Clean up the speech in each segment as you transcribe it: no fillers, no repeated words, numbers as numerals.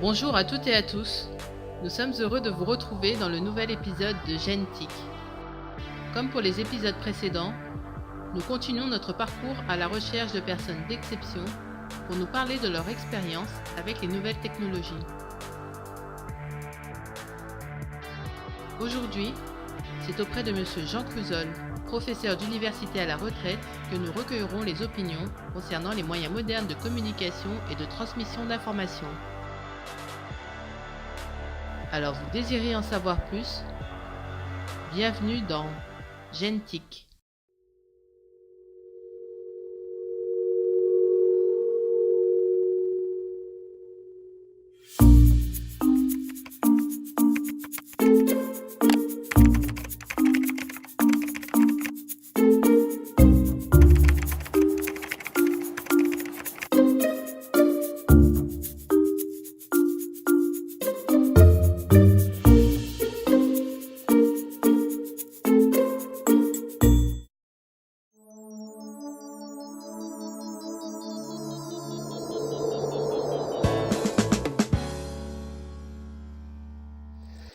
Bonjour à toutes et à tous. Nous sommes heureux de vous retrouver dans le nouvel épisode de GenTech. Comme pour les épisodes précédents, nous continuons notre parcours à la recherche de personnes d'exception pour nous parler de leur expérience avec les nouvelles technologies. Aujourd'hui, c'est auprès de M. Jean Cruzol, professeur d'université à la retraite, que nous recueillerons les opinions concernant les moyens modernes de communication et de transmission d'informations. Alors vous désirez en savoir plus? Bienvenue dans GenTech.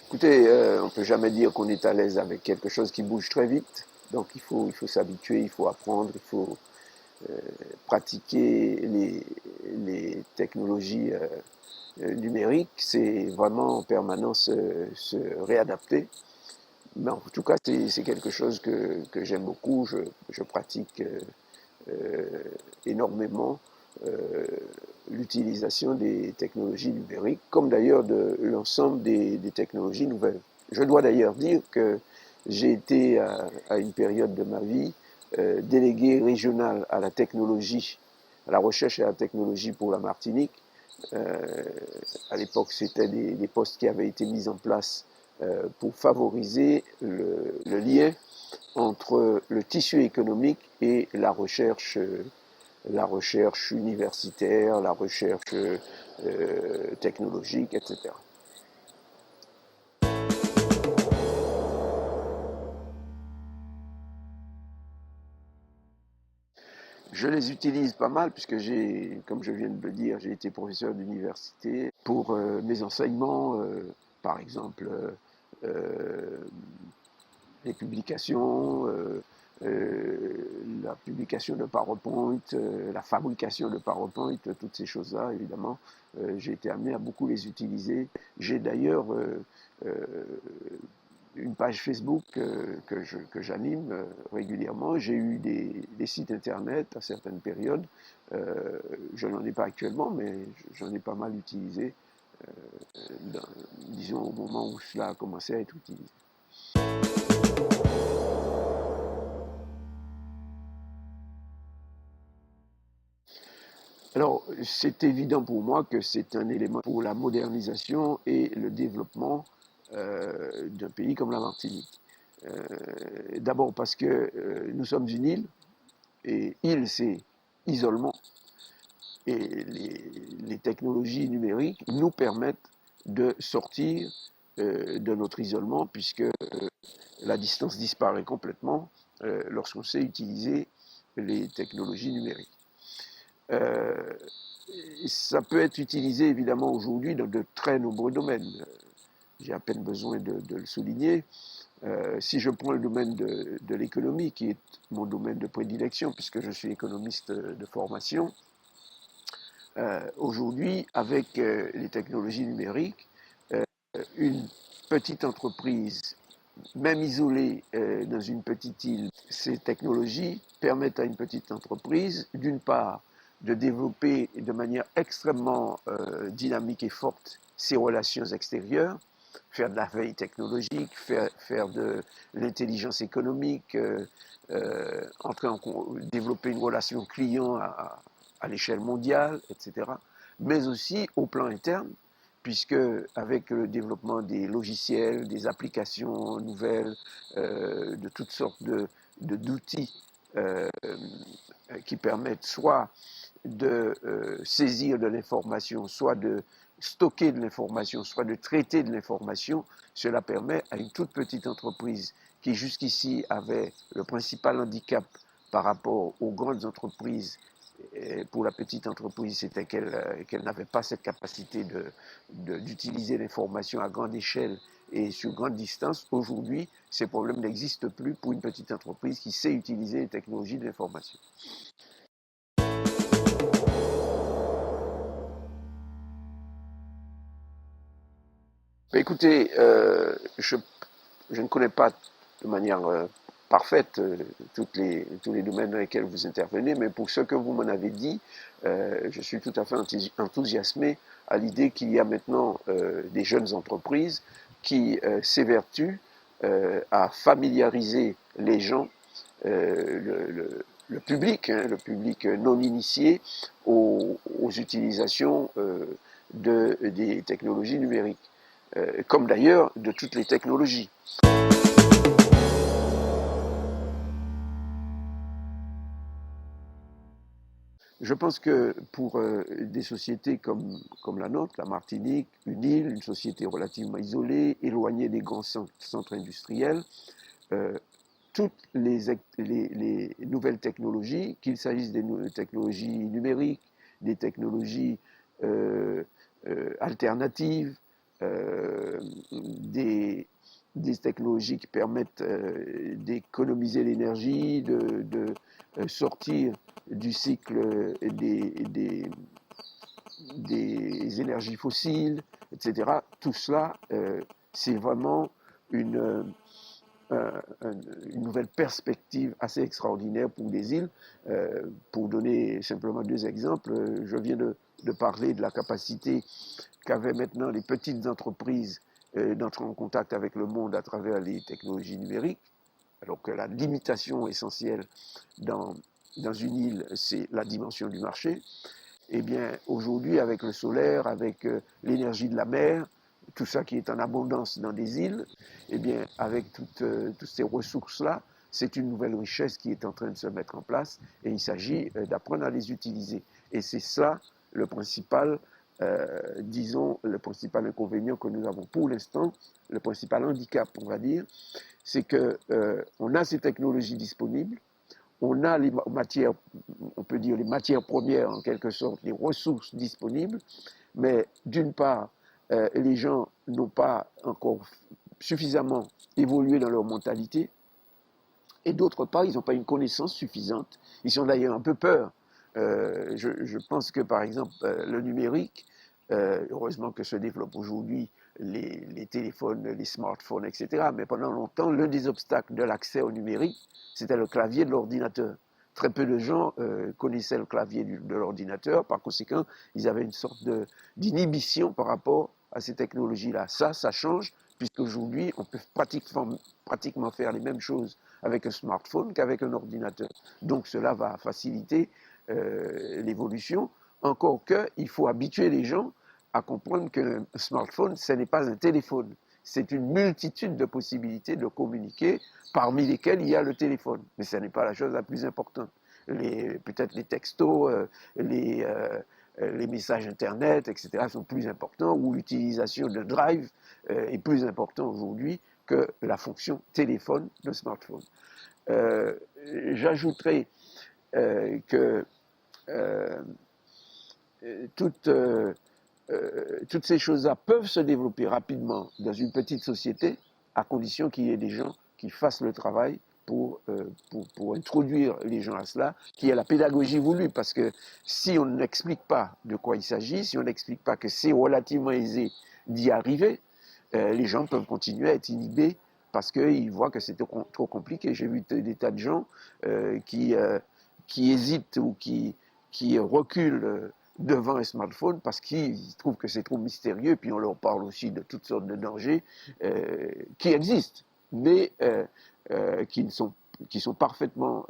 Écoutez, on ne peut jamais dire qu'on est à l'aise avec quelque chose qui bouge très vite. Donc il faut s'habituer, il faut apprendre, il faut pratiquer les technologies numériques. C'est vraiment en permanence se réadapter. Mais en tout cas, c'est quelque chose que j'aime beaucoup. Je pratique énormément l'utilisation des technologies numériques, comme d'ailleurs de l'ensemble des technologies nouvelles. Je dois d'ailleurs dire que j'ai été à une période de ma vie délégué régional à la technologie, à la recherche et à la technologie pour la Martinique. À l'époque, c'était des postes qui avaient été mis en place pour favoriser le lien entre le tissu économique et la recherche universitaire, la recherche technologique, etc. Je les utilise pas mal puisque comme je viens de le dire, j'ai été professeur d'université pour mes enseignements, par exemple les publications, la publication de PowerPoint, la fabrication de PowerPoint, toutes ces choses-là, évidemment, j'ai été amené à beaucoup les utiliser. J'ai d'ailleurs une page Facebook que j'anime régulièrement. J'ai eu des sites internet à certaines périodes. Je n'en ai pas actuellement, mais j'en ai pas mal utilisé, disons, au moment où cela a commencé à être utilisé. Alors, c'est évident pour moi que c'est un élément pour la modernisation et le développement d'un pays comme la Martinique. D'abord parce que nous sommes une île, et île, c'est isolement. Et les technologies numériques nous permettent de sortir de notre isolement, puisque la distance disparaît complètement lorsqu'on sait utiliser les technologies numériques. Ça peut être utilisé évidemment aujourd'hui dans de très nombreux domaines. J'ai à peine besoin de le souligner. Si je prends le domaine de l'économie, qui est mon domaine de prédilection, puisque je suis économiste de formation, aujourd'hui, avec les technologies numériques, une petite entreprise, même isolée dans une petite île, ces technologies permettent à une petite entreprise, d'une part, de développer de manière extrêmement dynamique et forte ses relations extérieures, faire de la veille technologique, faire de l'intelligence économique, développer une relation client à l'échelle mondiale, etc. Mais aussi au plan interne, puisque avec le développement des logiciels, des applications nouvelles, de toutes sortes d'outils qui permettent soit de saisir de l'information, soit de stocker de l'information, soit de traiter de l'information, cela permet à une toute petite entreprise qui jusqu'ici avait le principal handicap par rapport aux grandes entreprises Et pour la petite entreprise, c'était qu'elle n'avait pas cette capacité d'utiliser l'information à grande échelle et sur grande distance. Aujourd'hui, ces problèmes n'existent plus pour une petite entreprise qui sait utiliser les technologies de l'information. Écoutez, je ne connais pas de manière parfaite tous les domaines dans lesquels vous intervenez, mais pour ce que vous m'en avez dit, je suis tout à fait enthousiasmé à l'idée qu'il y a maintenant des jeunes entreprises qui s'évertuent à familiariser les gens, le public, hein, le public non initié, aux utilisations des technologies numériques, comme d'ailleurs de toutes les technologies. Je pense que pour des sociétés comme la nôtre, la Martinique, une île, une société relativement isolée, éloignée des grands centres industriels, toutes les nouvelles technologies, qu'il s'agisse des technologies numériques, des technologies alternatives, des technologies qui permettent d'économiser l'énergie, de sortir du cycle des énergies fossiles, etc. Tout cela, c'est vraiment une nouvelle perspective assez extraordinaire pour des îles. Pour donner simplement deux exemples, je viens de parler de la capacité qu'avaient maintenant les petites entreprises d'entrer en contact avec le monde à travers les technologies numériques. Alors que la limitation essentielle dans une île, c'est la dimension du marché. Eh bien, aujourd'hui, avec le solaire, avec l'énergie de la mer, tout ça qui est en abondance dans des îles, eh bien, avec toutes ces ressources-là, c'est une nouvelle richesse qui est en train de se mettre en place et il s'agit d'apprendre à les utiliser. Et c'est ça le principal, disons, le principal inconvénient que nous avons pour l'instant, le principal handicap, on va dire, c'est qu'on a ces technologies disponibles, on a les matières, on peut dire les matières premières en quelque sorte, les ressources disponibles, mais d'une part, les gens n'ont pas encore suffisamment évolué dans leur mentalité, et d'autre part, ils n'ont pas une connaissance suffisante. Ils ont d'ailleurs un peu peur. Je pense que, par exemple, le numérique, heureusement que se développent aujourd'hui les téléphones, les smartphones, etc. Mais pendant longtemps, l'un des obstacles de l'accès au numérique, c'était le clavier de l'ordinateur. Très peu de gens connaissaient le clavier de l'ordinateur. Par conséquent, ils avaient une sorte d'inhibition par rapport à ces technologies-là. Ça change, puisqu'aujourd'hui, on peut pratiquement faire les mêmes choses avec un smartphone qu'avec un ordinateur. Donc cela va faciliter l'évolution. Encore qu'il faut habituer les gens à comprendre qu'un smartphone, ce n'est pas un téléphone. C'est une multitude de possibilités de communiquer, parmi lesquelles il y a le téléphone. Mais ce n'est pas la chose la plus importante. Peut-être les textos, les messages Internet, etc. sont plus importants, ou l'utilisation de Drive est plus important aujourd'hui que la fonction téléphone de smartphone. J'ajouterai que toutes ces choses-là peuvent se développer rapidement dans une petite société, à condition qu'il y ait des gens qui fassent le travail pour introduire les gens à cela, qui est la pédagogie voulue. Parce que si on n'explique pas de quoi il s'agit, si on n'explique pas que c'est relativement aisé d'y arriver, les gens peuvent continuer à être inhibés parce qu'ils voient que c'est trop compliqué. J'ai vu des tas de gens qui hésitent ou qui reculent devant un smartphone parce qu'ils trouvent que c'est trop mystérieux, puis on leur parle aussi de toutes sortes de dangers qui existent, mais qui sont parfaitement,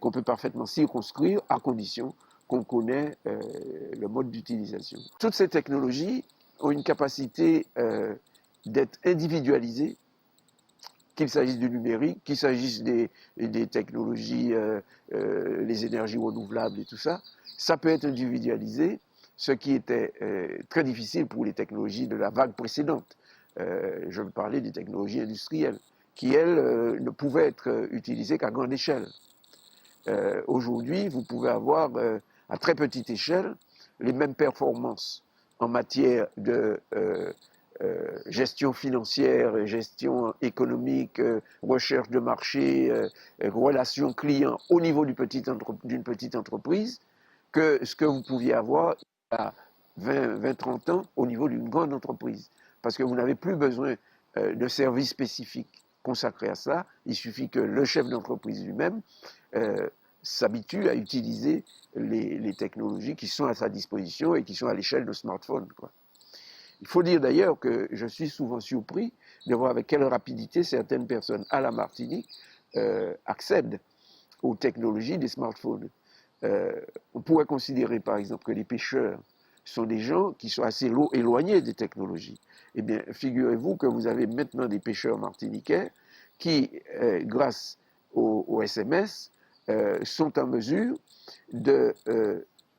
qu'on peut parfaitement circonscrire à condition qu'on connaît le mode d'utilisation. Toutes ces technologies ont une capacité d'être individualisées, qu'il s'agisse du numérique, qu'il s'agisse des technologies, les énergies renouvelables et tout ça. Ça peut être individualisé, ce qui était très difficile pour les technologies de la vague précédente. Je veux parler des technologies industrielles, qui, elles, ne pouvaient être utilisées qu'à grande échelle. Aujourd'hui, vous pouvez avoir à très petite échelle les mêmes performances en matière de gestion financière, gestion économique, recherche de marché, relations clients au niveau d'une petite entreprise que ce que vous pouviez avoir il y a 20-30 ans au niveau d'une grande entreprise. Parce que vous n'avez plus besoin de services spécifiques consacrés à ça. Il suffit que le chef d'entreprise lui-même s'habitue à utiliser les technologies qui sont à sa disposition et qui sont à l'échelle de smartphone, quoi. Il faut dire d'ailleurs que je suis souvent surpris de voir avec quelle rapidité certaines personnes à la Martinique accèdent aux technologies des smartphones. On pourrait considérer par exemple que les pêcheurs sont des gens qui sont assez éloignés des technologies. Eh bien, figurez-vous que vous avez maintenant des pêcheurs martiniquais qui, grâce au SMS, sont en mesure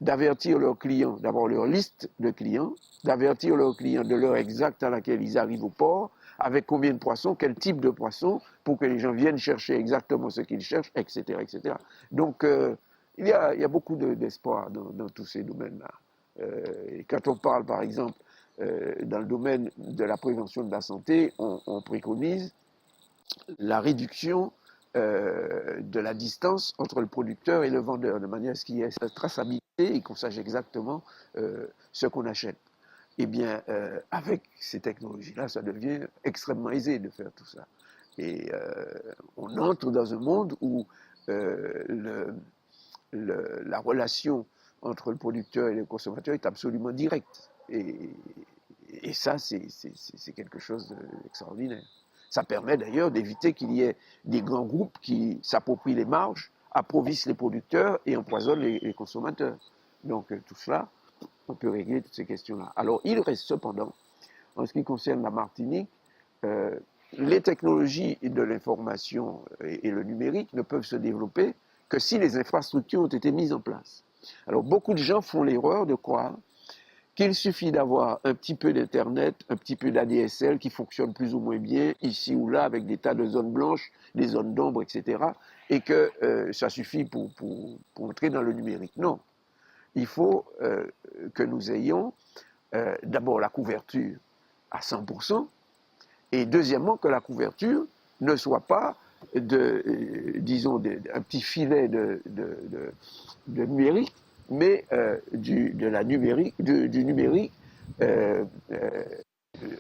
d'avertir leurs clients, d'avoir leur liste de clients, d'avertir leurs clients de l'heure exacte à laquelle ils arrivent au port, avec combien de poissons, quel type de poissons, pour que les gens viennent chercher exactement ce qu'ils cherchent, etc., etc. Donc, il y a beaucoup d'espoir dans tous ces domaines-là. Et quand on parle, par exemple, dans le domaine de la prévention de la santé, on préconise la réduction de la distance entre le producteur et le vendeur, de manière à ce qu'il y ait cette traçabilité et qu'on sache exactement ce qu'on achète. Eh bien, avec ces technologies-là, ça devient extrêmement aisé de faire tout ça. Et on entre dans un monde où la relation entre le producteur et le consommateur est absolument directe. Et ça, c'est quelque chose d'extraordinaire. Ça permet d'ailleurs d'éviter qu'il y ait des grands groupes qui s'approprient les marges, approvissent les producteurs et empoisonnent les consommateurs. Donc tout cela, on peut régler toutes ces questions-là. Alors il reste cependant, en ce qui concerne la Martinique, les technologies de l'information et le numérique ne peuvent se développer que si les infrastructures ont été mises en place. Alors beaucoup de gens font l'erreur de croire qu'il suffit d'avoir un petit peu d'Internet, un petit peu d'ADSL qui fonctionne plus ou moins bien, ici ou là, avec des tas de zones blanches, des zones d'ombre, etc., et que ça suffit pour entrer dans le numérique. Non. Il faut que nous ayons d'abord la couverture à 100%, et deuxièmement que la couverture ne soit pas disons, un petit filet de numérique, mais du numérique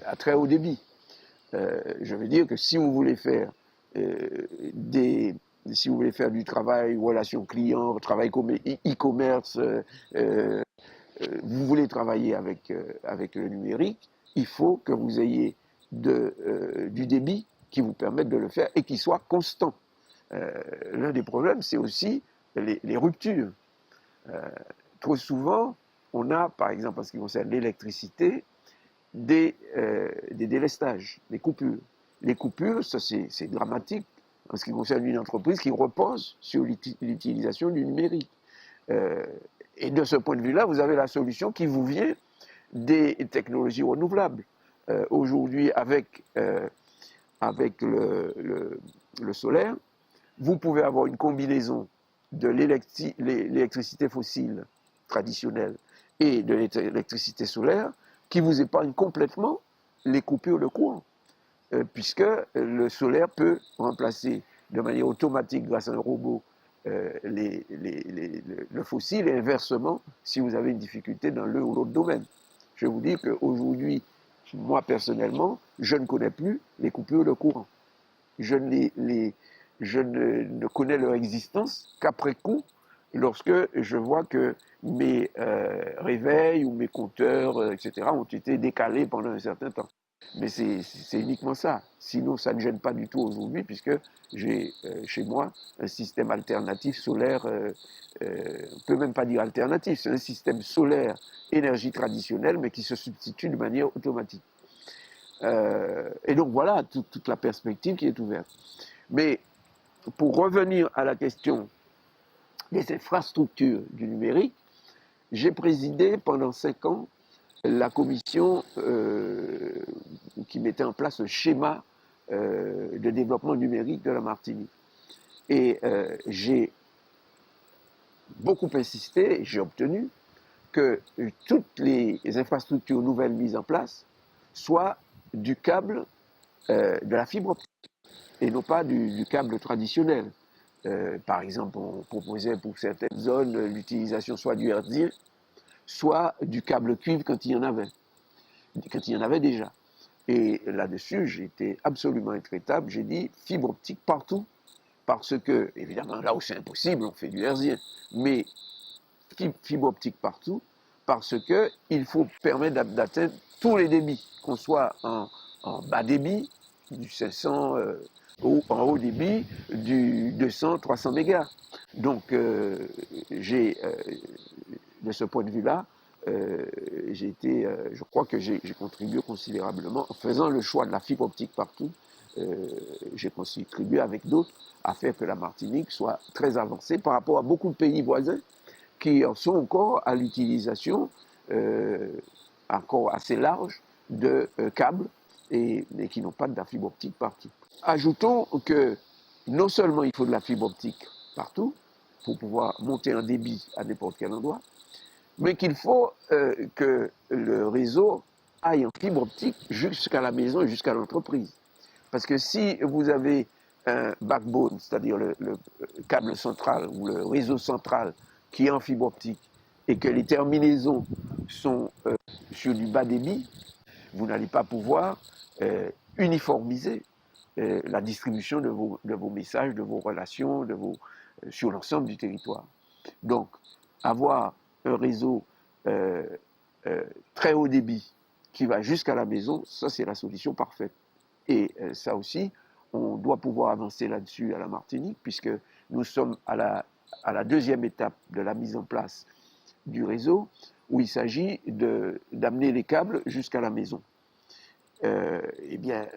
à très haut débit. Je veux dire que si vous voulez faire si vous voulez faire du travail, relations clients, travail e-commerce, vous voulez travailler avec le numérique, il faut que vous ayez du débit qui vous permette de le faire et qui soit constant. L'un des problèmes, c'est aussi les ruptures. Trop souvent, on a, par exemple, en ce qui concerne l'électricité, des délestages, des coupures. Les coupures, ça c'est dramatique en ce qui concerne une entreprise qui repose sur l'utilisation du numérique. Et de ce point de vue-là, vous avez la solution qui vous vient des technologies renouvelables. Aujourd'hui, avec le solaire, vous pouvez avoir une combinaison de l'électricité fossile traditionnelle et de l'électricité solaire qui vous épargne complètement les coupures de courant, puisque le solaire peut remplacer de manière automatique grâce à un robot le fossile et inversement si vous avez une difficulté dans l'un ou l'autre domaine. Je vous dis qu'aujourd'hui, moi personnellement, je ne connais plus les coupures de courant. Je ne connais leur existence qu'après coup, lorsque je vois que mes réveils ou mes compteurs, etc., ont été décalés pendant un certain temps. Mais c'est uniquement ça. Sinon, ça ne gêne pas du tout aujourd'hui, puisque j'ai chez moi un système alternatif solaire, on ne peut même pas dire alternatif, c'est un système solaire énergie traditionnelle, mais qui se substitue de manière automatique. Et donc voilà toute la perspective qui est ouverte. Mais pour revenir à la question des infrastructures du numérique, j'ai présidé pendant 5 ans la commission qui mettait en place le schéma de développement numérique de la Martinique. Et j'ai beaucoup insisté et j'ai obtenu que toutes les infrastructures nouvelles mises en place soient du câble, de la fibre optique et non pas du câble traditionnel. Par exemple, on proposait pour certaines zones l'utilisation soit du hertzien, soit du câble cuivre quand il y en avait déjà. Et là-dessus, j'ai été absolument intraitable. J'ai dit fibre optique partout, parce que, évidemment, là où c'est impossible, on fait du hertzien. Mais fibre optique partout, parce qu'il faut permettre d'atteindre tous les débits, qu'on soit en bas débit, du 500, ou en haut débit, du 200, 300 mégas. Donc, de ce point de vue-là, je crois que j'ai contribué considérablement en faisant le choix de la fibre optique partout. J'ai contribué avec d'autres à faire que la Martinique soit très avancée par rapport à beaucoup de pays voisins qui en sont encore à l'utilisation encore assez large de câbles et qui n'ont pas de la fibre optique partout. Ajoutons que non seulement il faut de la fibre optique partout pour pouvoir monter un débit à n'importe quel endroit, mais qu'il faut que le réseau aille en fibre optique jusqu'à la maison et jusqu'à l'entreprise. Parce que si vous avez un backbone, c'est-à-dire le câble central ou le réseau central qui est en fibre optique et que les terminaisons sont sur du bas débit, vous n'allez pas pouvoir uniformiser la distribution de vos messages, de vos relations, sur l'ensemble du territoire. Donc, avoir un réseau très haut débit qui va jusqu'à la maison, ça c'est la solution parfaite. Et ça aussi, on doit pouvoir avancer là-dessus à la Martinique, puisque nous sommes à la deuxième étape de la mise en place du réseau, où il s'agit d'amener les câbles jusqu'à la maison. Eh bien,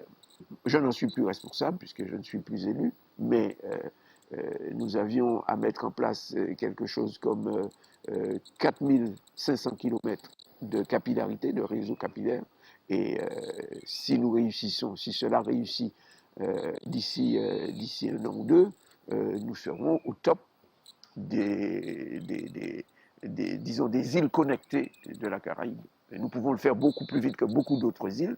je n'en suis plus responsable, puisque je ne suis plus élu, mais nous avions à mettre en place quelque chose comme 4500 km de capillarité, de réseau capillaire. Et si nous réussissons, si cela réussit d'ici un an ou deux, nous serons au top disons, des îles connectées de la Caraïbe. Et nous pouvons le faire beaucoup plus vite que beaucoup d'autres îles,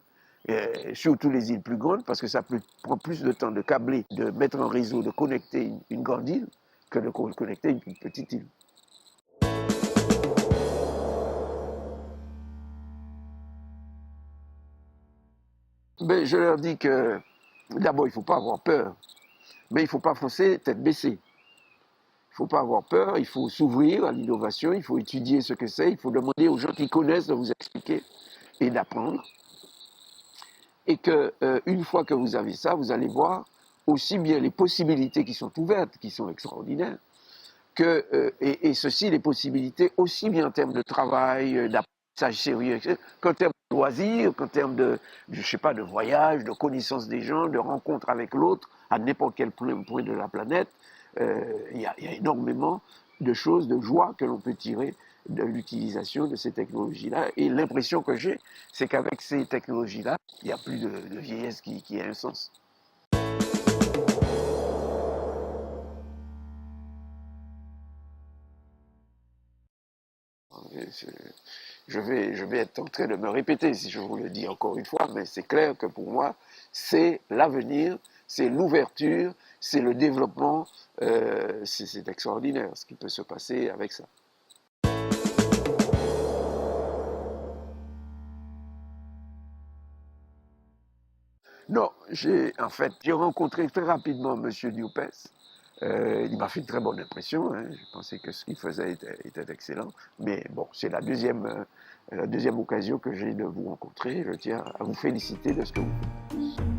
surtout les îles plus grandes, parce que ça prend plus de temps de câbler, de mettre en réseau, de connecter une grande île que de connecter une petite île. Ben, je leur dis que d'abord, il ne faut pas avoir peur, mais il ne faut pas foncer tête baissée. Il ne faut pas avoir peur, il faut s'ouvrir à l'innovation, il faut étudier ce que c'est, il faut demander aux gens qui connaissent de vous expliquer et d'apprendre. Et qu'une fois que vous avez ça, vous allez voir aussi bien les possibilités qui sont ouvertes, qui sont extraordinaires, et ceci, les possibilités aussi bien en termes de travail, d'apprentissage sérieux, qu'en termes de loisirs, qu'en termes de voyage, de connaissance des gens, de rencontre avec l'autre, à n'importe quel point de la planète. Il y a énormément de choses, de joie que l'on peut tirer de l'utilisation de ces technologies-là. Et l'impression que j'ai, c'est qu'avec ces technologies-là, il n'y a plus de vieillesse qui ait un sens. Je vais être en train de me répéter si je vous le dis encore une fois, mais c'est clair que pour moi, c'est l'avenir, c'est l'ouverture, c'est le développement, c'est extraordinaire ce qui peut se passer avec ça. Non, j'ai rencontré très rapidement M. Diopès. Il m'a fait une très bonne impression. Hein. Je pensais que ce qu'il faisait était excellent. Mais bon, c'est la deuxième occasion que j'ai de vous rencontrer. Je tiens à vous féliciter de ce que vous faites.